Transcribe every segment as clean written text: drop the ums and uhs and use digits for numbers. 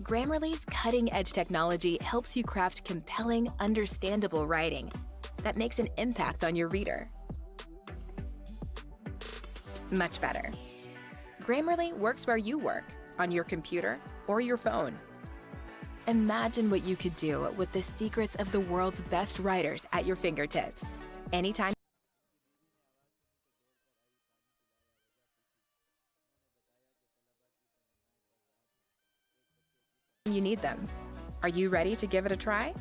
Grammarly's cutting-edge technology helps you craft compelling, understandable writing that makes an impact on your reader. Much better. Grammarly works where you work, on your computer or your phone. Imagine what you could do with the secrets of the world's best writers at your fingertips, anytime you need them. Are you ready to give it a try?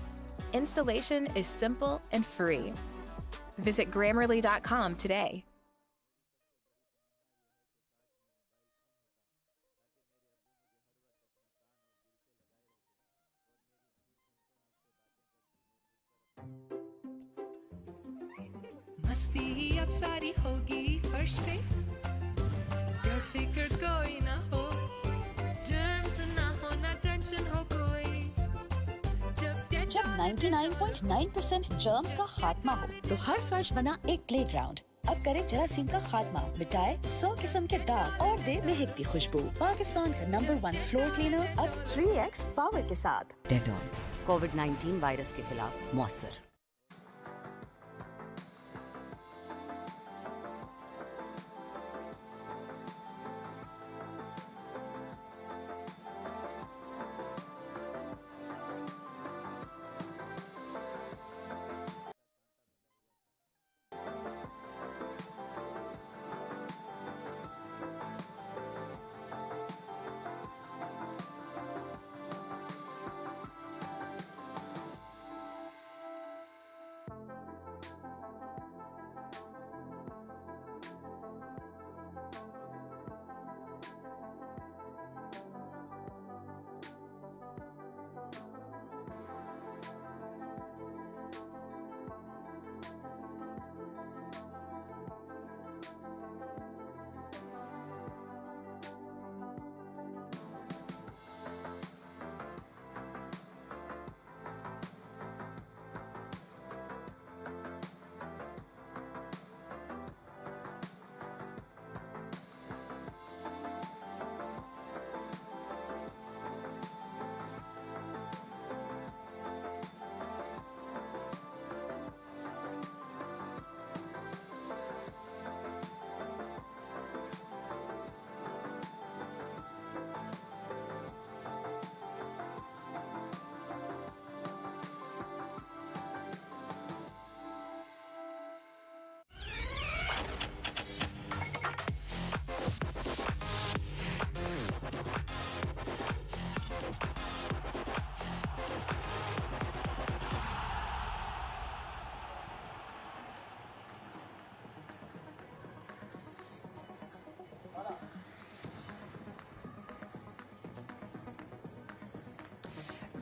Installation is simple and free. Visit Grammarly.com today. मस्ती अब सारी होगी फर्श पे डर फिक्र कोई ना हो जर्म्स ना हो ना टेंशन हो कोई जब 99.9% जर्म्स का खात्मा हो तो हर फर्श बना एक प्लेग्राउंड। अब करे जरासीम का खात्मा, मिटाए 100 किस्म के दाग और दे महकती खुशबू। पाकिस्तान का नंबर 1 फ्लोर क्लीनर अब 3x पावर के साथ। डेटॉल कोविड-19 वायरस के खिलाफ मौसर।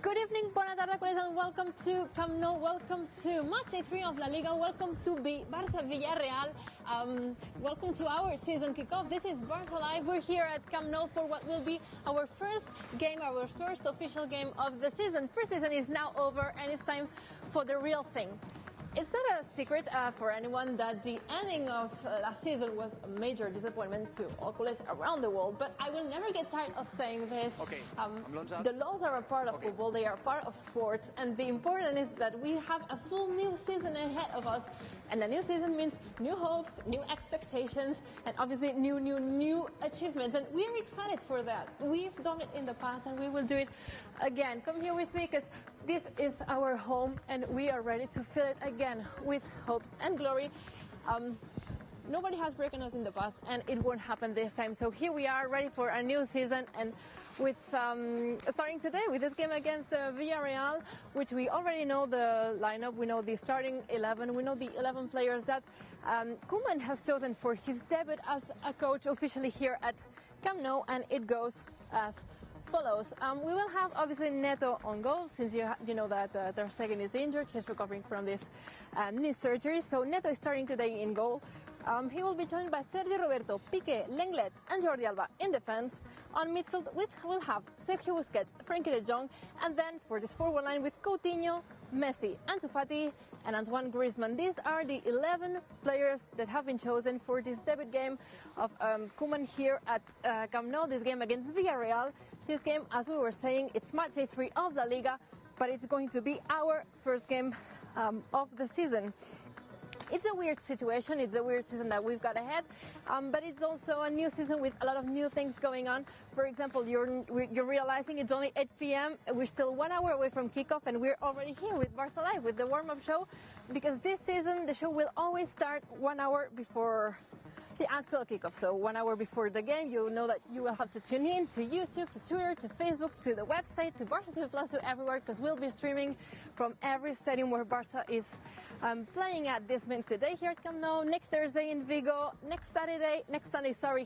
Good evening, buona tarde, and welcome to Camp Nou. Welcome to match day 3 of La Liga. Welcome to Barça Villarreal. Welcome to our season kickoff. This is Barça Live. We're here at Camp Nou for what will be our first game, our first official game of the season. Pre-season is now over, and it's time for the real thing. It's not a secret for anyone that the ending of last season was a major disappointment to all culés around the world, but I will never get tired of saying this. Okay. The laws are a part of football, they are part of sports, and the important is that we have a full new season ahead of us, and a new season means new hopes, new expectations, and obviously new achievements, and we're excited for that. We've done it in the past, and we will do it again. Come here with me, because this is our home, and we are ready to fill it again with hopes and glory. Nobody has broken us in the past, and it won't happen this time. So here we are, ready for a new season, and with starting today with this game against Villarreal, which we already know the lineup, we know the starting 11, we know the 11 players that Koeman has chosen for his debut as a coach officially here at Camp Nou, and it goes as follows. We will have obviously Neto on goal, since you know that Ter Stegen is injured. He's recovering from this knee surgery, so Neto is starting today in goal. He will be joined by Sergio Roberto, Piqué, Lenglet and Jordi Alba in defense. On midfield, we'll have Sergio Busquets, Frenkie de Jong, and then for this forward line with Coutinho, Messi, Ansu Fati and Antoine Griezmann. These are the 11 players that have been chosen for this debut game of Koeman here at Camp Nou, this game against Villarreal. This game, as we were saying, it's match day 3 of La Liga, but it's going to be our first game of the season. It's a weird situation, it's a weird season that we've got ahead, but it's also a new season with a lot of new things going on. For example, you're realizing it's only 8 p.m. We're still 1 hour away from kickoff, and we're already here with Barça Live, with the warm-up show, because this season the show will always start 1 hour before the actual kickoff. So 1 hour before the game, you know that you will have to tune in to YouTube, to Twitter, to Facebook, to the website, to Barça TV Plus, to everywhere, because we'll be streaming from every stadium where Barça is playing at. This means today here at Camp Nou, next Thursday in Vigo, next Sunday,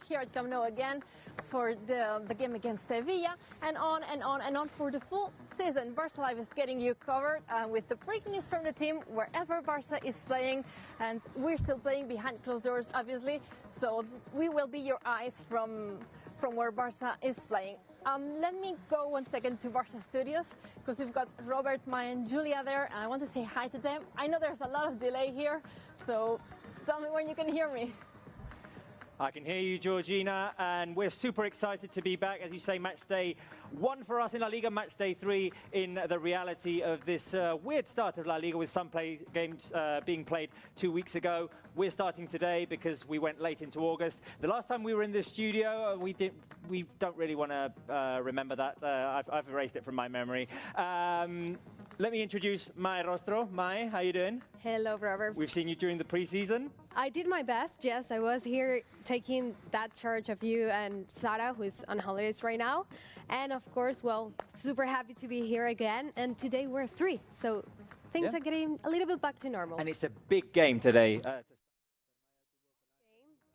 here at Camp Nou again for the game against Sevilla, and on and on and on for the full season. Barça Live is getting you covered with the breaking news from the team wherever Barça is playing, and we're still playing behind closed doors, obviously, so we will be your eyes from where Barça is playing. Let me go 1 second to Barça Studios, because we've got Robert, Maya, and Julia there, and I want to say hi to them. I know there's a lot of delay here, so tell me when you can hear me. I can hear you, Georgina, and we're super excited to be back. As you say, match day 1 for us in La Liga, match day 3 in the reality of this weird start of La Liga, with some games being played 2 weeks ago. We're starting today because we went late into August. The last time we were in the studio, we don't really want to remember that. I've erased it from my memory. Let me introduce Mai Rostro. Mai, how you doing? Hello, Robert. We've seen you during the preseason. I did my best, yes. I was here taking that charge of you and Sara, who's on holidays right now. And of course, well, super happy to be here again. And today we're 3, so things are getting a little bit back to normal. And it's a big game today.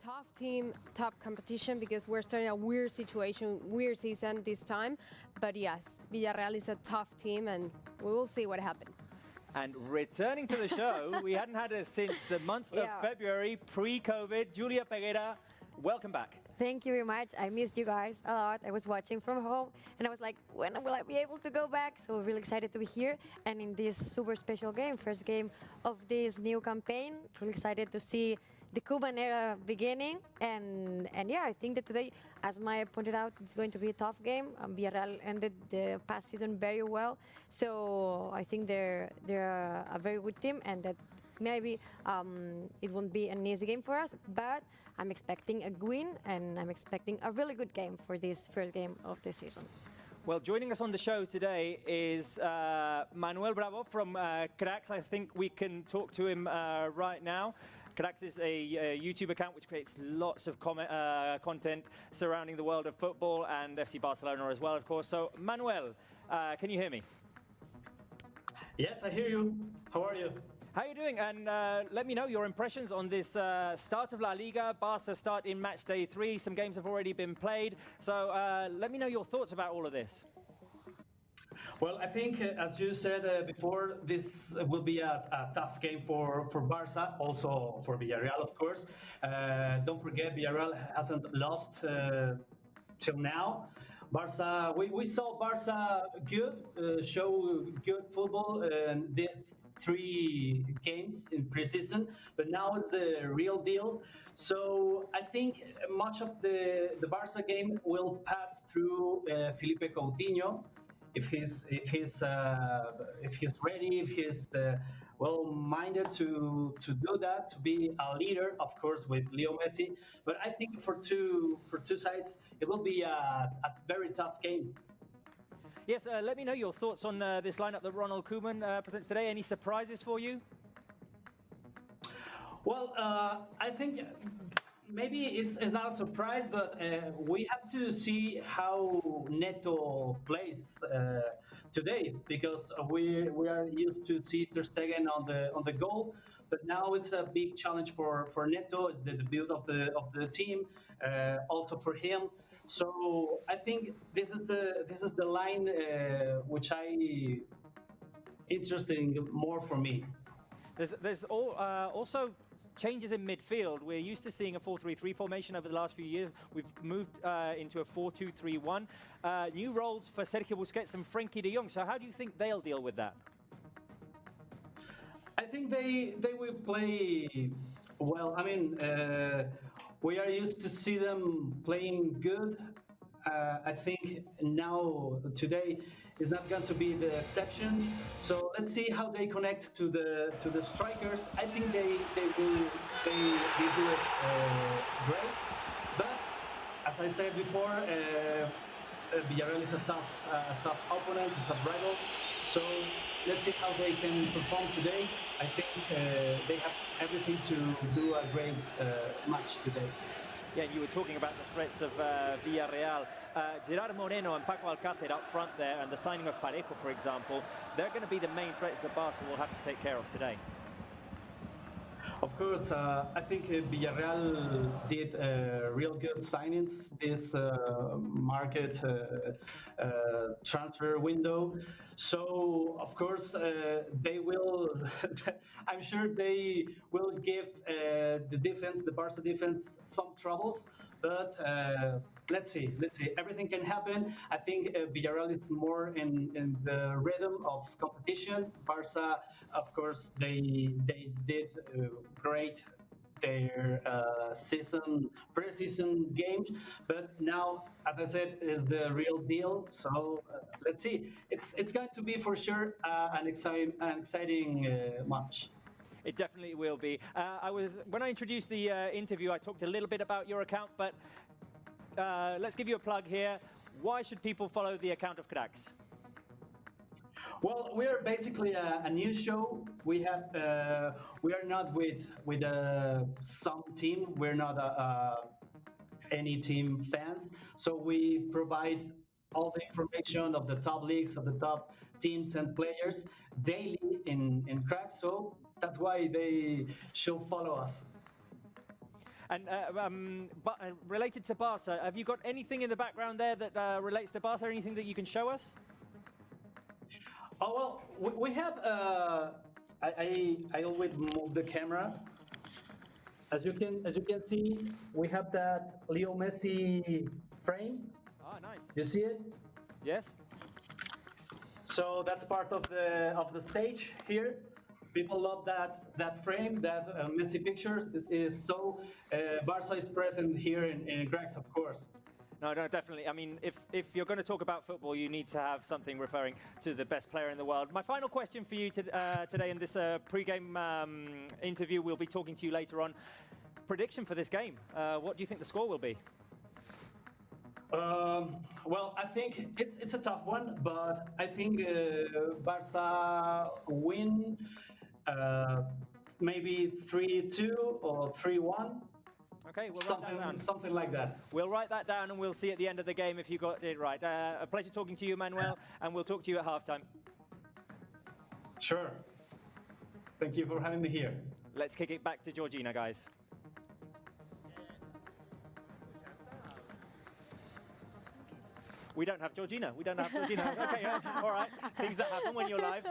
Tough team, tough competition, because we're starting a weird situation, weird season this time. But yes, Villarreal is a tough team, and we will see what happens. And returning to the show, we hadn't had her since the month of February, pre-COVID. Julia Peguera, welcome back. Thank you very much. I missed you guys a lot. I was watching from home, and I was like, when will I be able to go back? So really excited to be here and in this super special game, first game of this new campaign. Really excited to see the Cuban era beginning, and yeah, I think that today, as Maya pointed out, it's going to be a tough game. Villarreal ended the past season very well, so I think they're a very good team, and that maybe it won't be an easy game for us, but I'm expecting a win, and I'm expecting a really good game for this first game of the season. Well, joining us on the show today is Manuel Bravo from Cracks. I think we can talk to him right now. Cracks is a YouTube account which creates lots of content surrounding the world of football and FC Barcelona as well, of course. So, Manuel, can you hear me? Yes, I hear you. How are you? How are you doing? And let me know your impressions on this start of La Liga. Barca start in match day 3. Some games have already been played. So let me know your thoughts about all of this. Well, I think, as you said before, this will be a tough game for Barca, also for Villarreal, of course. Don't forget, Villarreal hasn't lost till now. Barca, we saw Barca show good football in these 3 games in preseason, but now it's the real deal. So I think much of the Barca game will pass through Felipe Coutinho. If he's ready, if he's well-minded to do that, to be a leader, of course, with Leo Messi. But I think for two sides, it will be a very tough game. Yes, let me know your thoughts on this lineup that Ronald Koeman presents today. Any surprises for you? Well, I think maybe it's not a surprise, but we have to see how Neto plays today, because we are used to see Ter Stegen on the goal, but now it's a big challenge for Neto. It's the debut of the team, also for him. So I think this is the line which interesting more for me. There's also changes in midfield. We're used to seeing a 4-3-3 formation over the last few years. We've moved into a 4-2-3-1. New roles for Sergio Busquets and Frenkie de Jong. So how do you think they'll deal with that? I think they will play well. I mean, we are used to see them playing good I think now today is not going to be the exception. So let's see how they connect to the strikers. I think they do it great. But as I said before, Villarreal is a tough opponent, a tough rival. So let's see how they can perform today. I think they have everything to do a great match today. Yeah, you were talking about the threats of Villarreal. Gerard Moreno and Paco Alcácer up front there, and the signing of Parejo, for example, they're going to be the main threats that Barca will have to take care of today. Of course, I think Villarreal did real good signings this market transfer window. So, of course, they will, I'm sure they will give the defense, the Barca defense, some troubles. But let's see. Everything can happen. I think Villarreal is more in the rhythm of competition. Barca, of course, they did great their pre-season games, but now, as I said, is the real deal. So let's see. It's going to be for sure an exciting match. It definitely will be. When I introduced the interview, I talked a little bit about your account, but let's give you a plug here. Why should people follow the account of Cracks? Well, we're basically a news show. We are not with some team. We're not any team fans. So we provide all the information of the top leagues, of the top teams and players daily in Cracks. So that's why they should follow us. And related to Barca, have you got anything in the background there that relates to Barca? Anything that you can show us? Oh well, we have. I always move the camera. As you can see, we have that Leo Messi frame. Ah, nice. You see it? Yes. So that's part of the stage here. People love that frame, that Messi picture is so. Barca is present here in Cracks, of course. No, definitely. I mean, if you're going to talk about football, you need to have something referring to the best player in the world. My final question for you today in this pre-game interview, we'll be talking to you later on. Prediction for this game. What do you think the score will be? Well, I think it's a tough one, but I think Barca win maybe 3-2 or 3-1. Okay, we'll write that down. Something like that. We'll write that down and we'll see at the end of the game if you got it right. A pleasure talking to you, Manuel, and we'll talk to you at halftime. Sure. Thank you for having me here. Let's kick it back to Georgina, guys. We don't have Georgina. Okay, all right. Things that happen when you're live.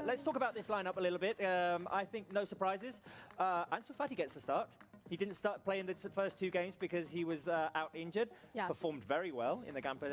Let's talk about this lineup a little bit. I think no surprises. Ansu Fati gets the start. He didn't start playing the first two games because he was out injured. Yeah. Performed very well in the Camp